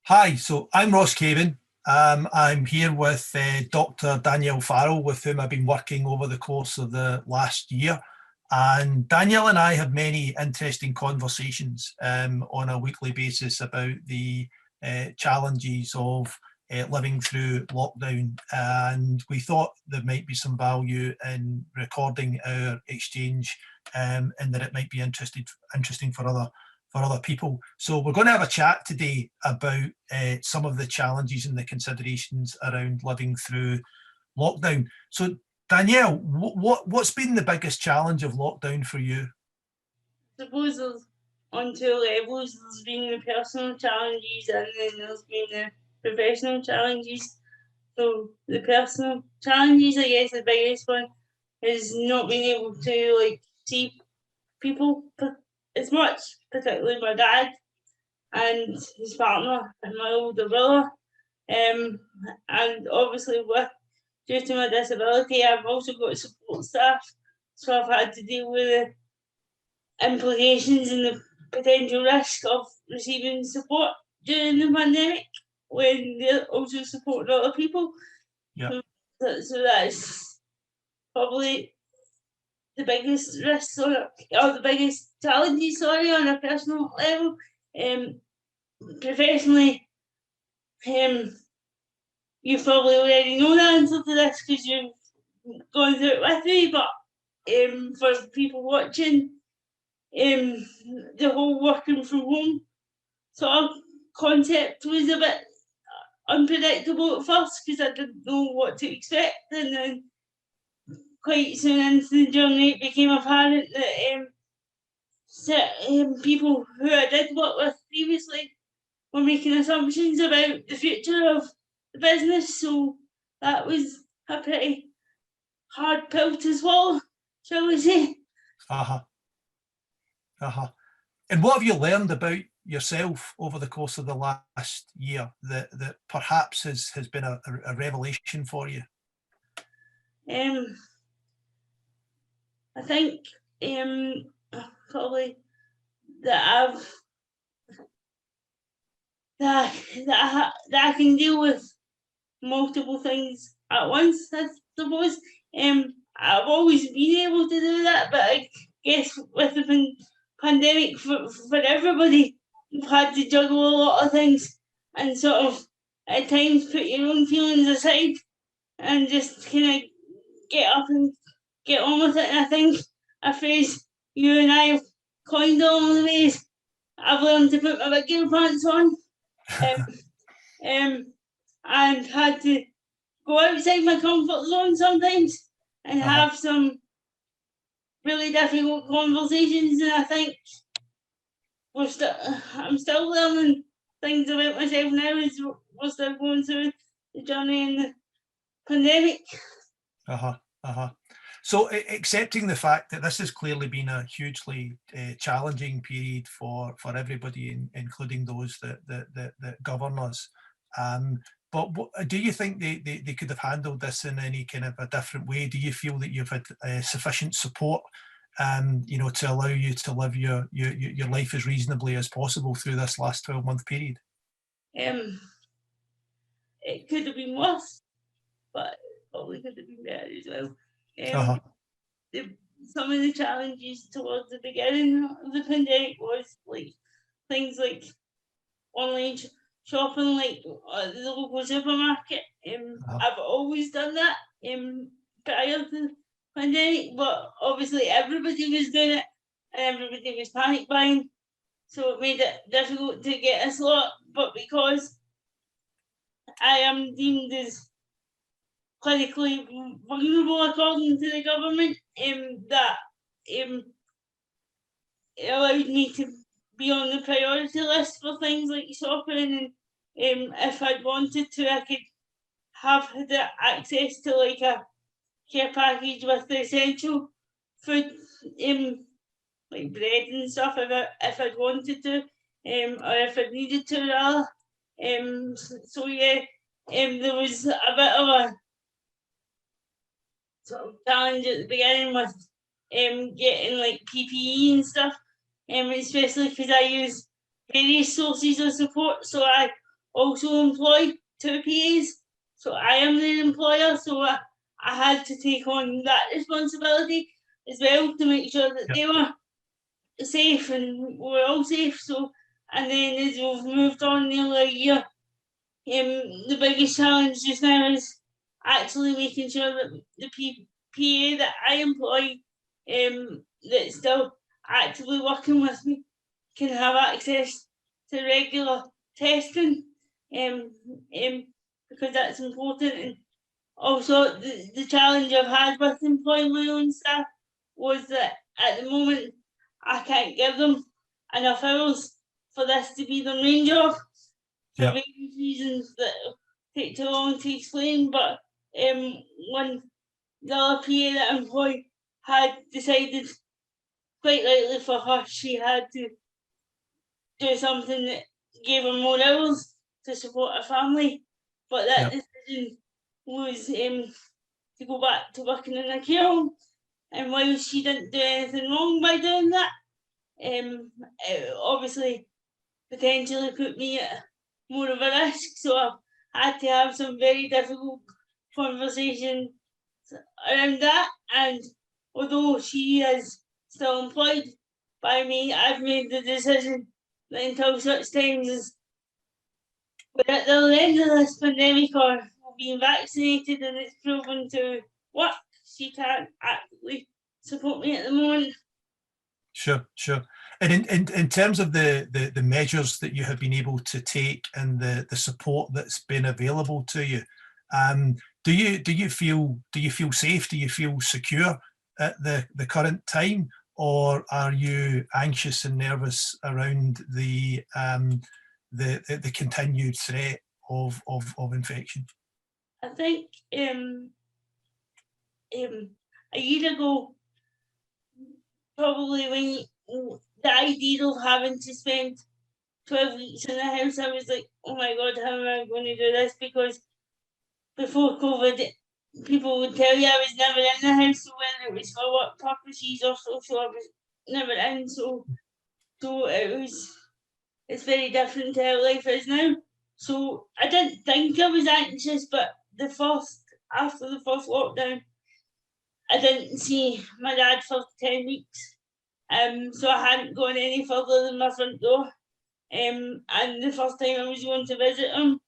Hi, so I'm Ross Caven. I'm here with Dr. Danielle Farrell, with whom I've been working over the course of the last year. And Danielle and I have many interesting conversations on a weekly basis about the challenges of living through lockdown. And we thought there might be some value in recording our exchange, and that it might be interesting for other people. So we're going to have a chat today about some of the challenges and the considerations around living through lockdown. So Danielle, what's been the biggest challenge of lockdown for you? I suppose there's on two levels. There's been the personal challenges and then there's been the professional challenges. So the personal challenges, I guess the biggest one is not being able to see people as much, particularly my dad and his partner and my older brother. And obviously due to my disability, I've also got support staff, so I've had to deal with the implications and the potential risk of receiving support during the pandemic when they're also supporting other people. Yeah. So that's probably the biggest risks or the biggest challenges, on a personal level. Professionally, you probably already know the answer to this because you've gone through it with me, but for people watching, the whole working from home sort of concept was a bit unpredictable at first because I didn't know what to expect, and then quite soon into the journey it became apparent that people who I did work with previously were making assumptions about the future of the business, so that was a pretty hard pill to swallow, shall we say. Uh-huh. Uh-huh. And what have you learned about yourself over the course of the last year that perhaps has been a revelation for you? Um, I think probably that I've that I can deal with multiple things at once. I suppose. I've always been able to do that, but I guess with the pandemic, for everybody, you've had to juggle a lot of things and sort of at times put your own feelings aside and just kind of get up and get on with it. And I think a phrase you and I have coined along the ways, I've learned to put my big girl pants on. um, and had to go outside my comfort zone sometimes and have some really difficult conversations. And I think I'm still learning things about myself now as we're still going through the journey in the pandemic. So accepting the fact that this has clearly been a hugely challenging period for everybody, including those that govern us. But do you think they could have handled this in any kind of a different way? Do you feel that you've had sufficient support, to allow you to live your life as reasonably as possible through this last 12-month period? It could have been worse, but probably could have been better as well. Some of the challenges towards the beginning of the pandemic was like things like online shopping, like the local supermarket. I've always done that prior to the pandemic, but obviously everybody was doing it and everybody was panic buying, so it made it difficult to get a slot. But because I am deemed as clinically vulnerable according to the government, that it allowed me to be on the priority list for things like shopping, and if I'd wanted to, I could have the access to like a care package with the essential food, like bread and stuff, if I'd wanted to, or if I needed to, rather. So yeah, there was a bit of a sort of challenge at the beginning with getting like PPE and stuff, especially because I use various sources of support. So I also employed 2 PAs, so I am their employer, so I had to take on that responsibility as well to make sure that they were safe and we're all safe. So, and then as we've moved on nearly a year, the biggest challenge just now is actually making sure that the PA that I employ, that's still actively working with me, can have access to regular testing, because that's important. And also the challenge I've had with employing my own staff was that at the moment I can't give them enough hours for this to be the main job for various reasons that take too long to explain. But when the other PA that I employed had decided, quite rightly for her, she had to do something that gave her more hours to support her family. But that decision was to go back to working in a care home. And while she didn't do anything wrong by doing that, it obviously potentially put me at more of a risk. So I've had to have some very difficult conversations around that. And although she is still employed by me, I've made the decision that until such times as we're at the end of this pandemic or being vaccinated and it's proven to work, she can't actively support me at the moment. Sure. And in terms of the measures that you have been able to take and the support that's been available to you, do you feel safe? Do you feel secure at the current time, or are you anxious and nervous around the continued threat of infection? I think a year ago, probably when the idea of having to spend 12 weeks in the house, I was like, oh my God, how am I going to do this? Because before COVID, people would tell you I was never in the house, so whether it was for work purposes or social, I was never in. So it's very different to how life is now. So I didn't think I was anxious, but after the first lockdown, I didn't see my dad for 10 weeks. So I hadn't gone any further than my front door. And the first time I was going to visit him,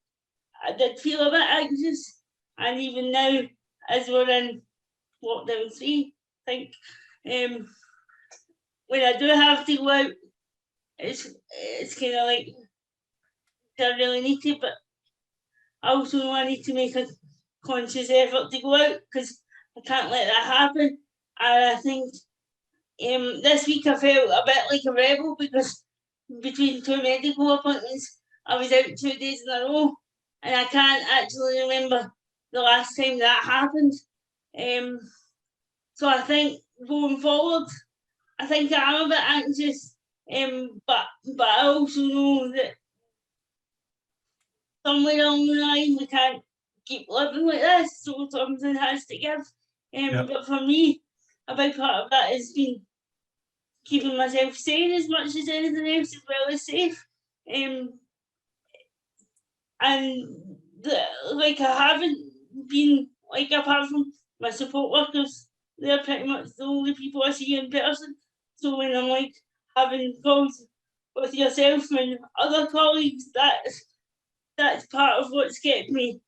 I did feel a bit anxious. And even now, as we're in lockdown 3, I think when I do have to go out, it's kind of like, I really need to, but I also know I need to make a conscious effort to go out because I can't let that happen. And I think this week I felt a bit like a rebel because between 2 medical appointments, I was out 2 days in a row, and I can't actually remember the last time that happened. So I think going forward, I think I am a bit anxious, but I also know that somewhere along the line we can't keep living like this, so something has to give. But for me, a big part of that has been keeping myself sane as much as anything else, as well as safe. And I haven't been, like, apart from my support workers, they're pretty much the only people I see in person. So when I'm like having calls with yourself and other colleagues, that's part of what's kept me,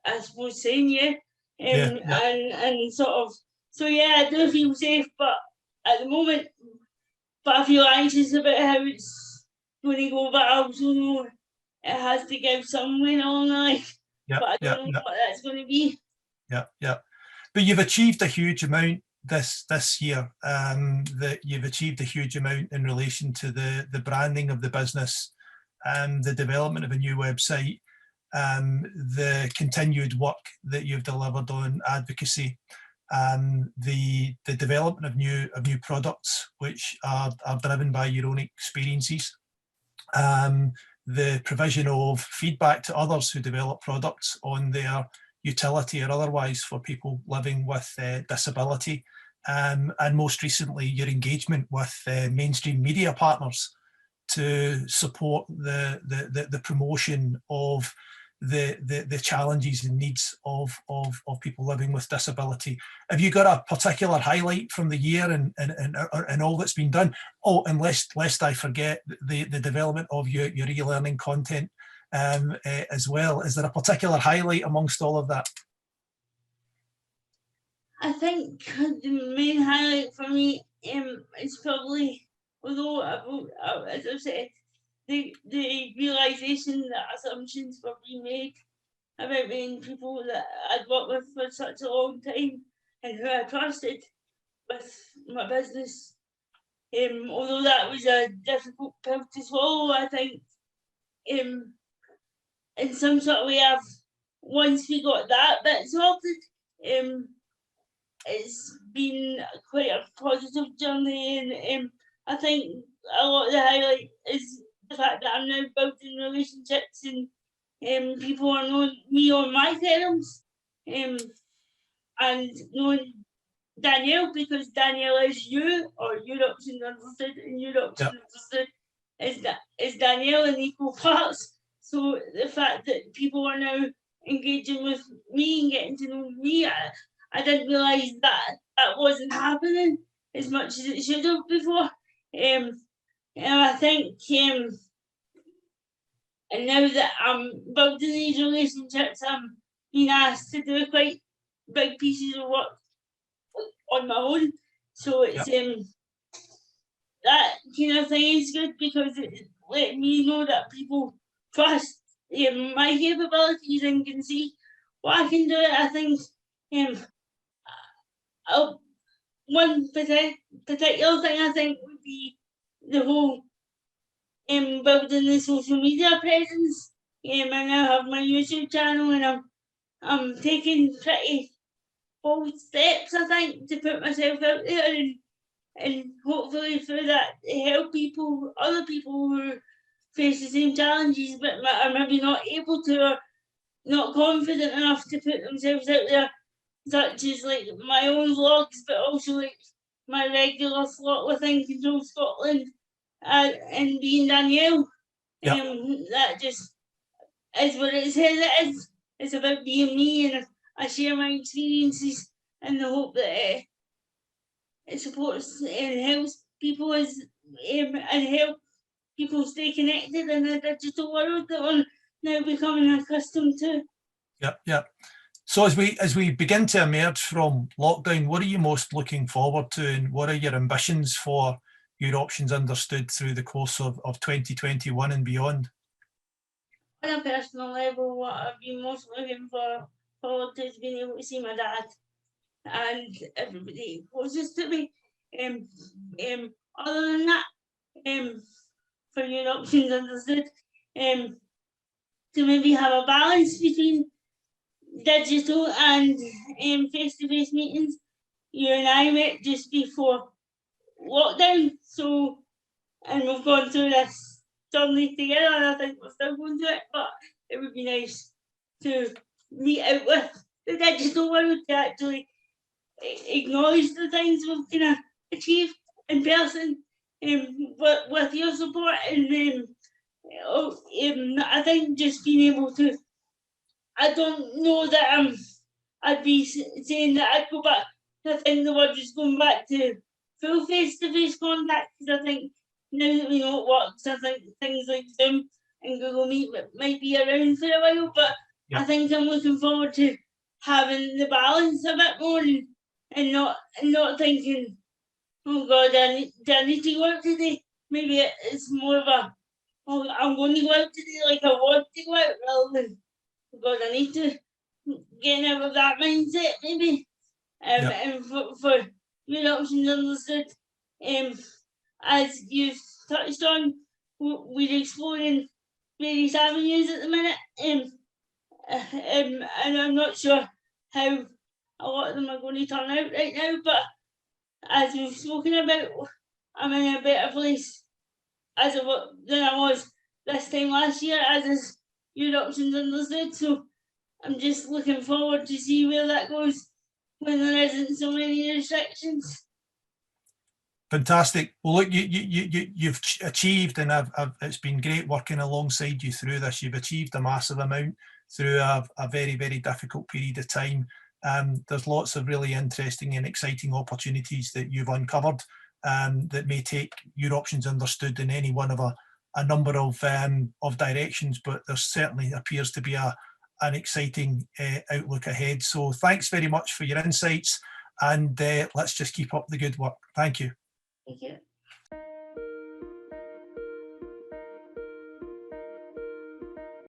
I suppose, sane, and sort of, so I do feel safe, but at the moment, but I feel anxious about how it's going to go, but I also know it has to give somewhere along the line, but I don't know what that's going to be. But you've achieved a huge amount this year. That you've achieved a huge amount in relation to the branding of the business, the development of a new website, the continued work that you've delivered on advocacy, the development of new products which are driven by your own experiences, the provision of feedback to others who develop products on their utility or otherwise for people living with disability, and most recently your engagement with mainstream media partners to support the promotion of the challenges and needs of people living with disability. Have you got a particular highlight from the year and all that's been done? Oh, and lest I forget, the development of your e-learning content as well. Is there a particular highlight amongst all of that? I think the main highlight for me is probably, although as I've said, the realization that assumptions were being made about me and people that I'd worked with for such a long time and who I trusted with my business. Although that was a difficult pill to swallow, I think in some sort of way, once we got that bit sorted, it's been quite a positive journey, and I think a lot of the highlight is the fact that I'm now building relationships and people are knowing me on my terms, and knowing Danielle, because Danielle is you, or your options understood, and your options understood is Danielle in equal parts. So the fact that people are now engaging with me and getting to know me, I didn't realise that wasn't happening as much as it should have before. And I think, and now that I'm building these relationships, I'm being asked to do quite big pieces of work on my own. So it's that kind of thing is good, because it let me know that people trust my capabilities and can see what I can do. I think one particular thing I think would be the whole building the social media presence. I now have my YouTube channel, and I'm taking pretty bold steps, I think, to put myself out there and hopefully through that help people, other people who face the same challenges but are maybe not able to, or not confident enough to put themselves out there, such as like my own vlogs, but also like my regular slot within Control Scotland and being Danielle. That just is what it says it is. It's about being me, and I share my experiences in the hope that it supports and helps people and help people stay connected in the digital world that we're now becoming accustomed to. Yep. So as we begin to emerge from lockdown, what are you most looking forward to, and what are your ambitions for your options understood through the course of 2021 and beyond? On a personal level, what I've been most looking forward to is being able to see my dad and everybody closest to me. Other than that, for your options understood, to maybe have a balance between digital and face-to-face meetings. You and I met just before lockdown, so, and we've gone through this journey together, and I think we're still going through it, but it would be nice to meet out with the digital world to actually acknowledge the things we've kind of achieved in person, with your support, and I think just being able to, I don't know that I'd be saying that I'd go back. I think the word is going back to full face-to-face contact, because I think now that we know it works, I think things like Zoom and Google Meet might be around for a while, but I think I'm looking forward to having the balance a bit more, and not thinking, oh God, I need to go out today. Maybe it's more of a, oh, I'm going to go out today like I want to go out, rather than, oh God, I need to get out of that mindset, maybe. And for your options understood, as you've touched on, we're exploring various avenues at the minute, and I'm not sure how a lot of them are going to turn out right now, but as we've spoken about, I'm in a better place than I was this time last year, as is your options understood, so I'm just looking forward to see where that goes when there isn't so many restrictions. Fantastic. Well, look, you've achieved, and it's been great working alongside you through this. You've achieved a massive amount through a very, very difficult period of time. There's lots of really interesting and exciting opportunities that you've uncovered that may take your options understood in any one of a number of directions, but there certainly appears to be an exciting outlook ahead. So thanks very much for your insights, and let's just keep up the good work. Thank you. Thank you.